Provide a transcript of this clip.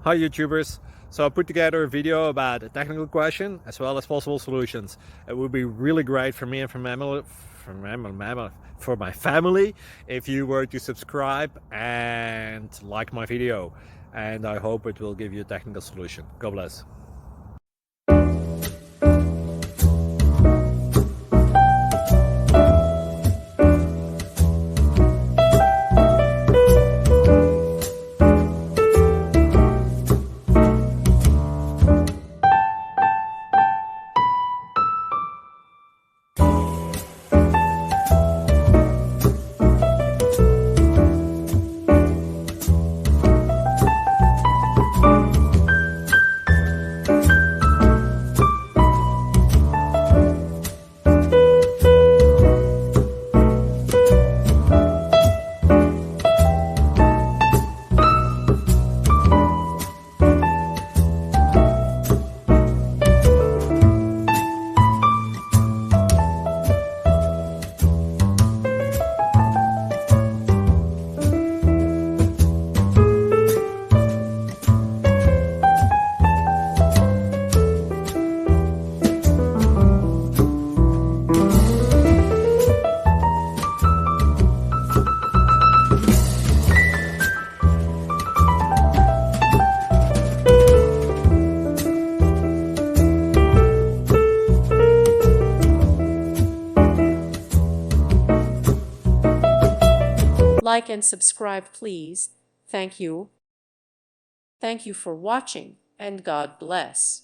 Hi YouTubers! So I put together a video about a technical question as well as possible solutions. It would be really great for me and for my family if you were to subscribe and like my video, and I hope it will give you a technical solution. God bless. Like and subscribe, please. Thank you. Thank you for watching, and God bless.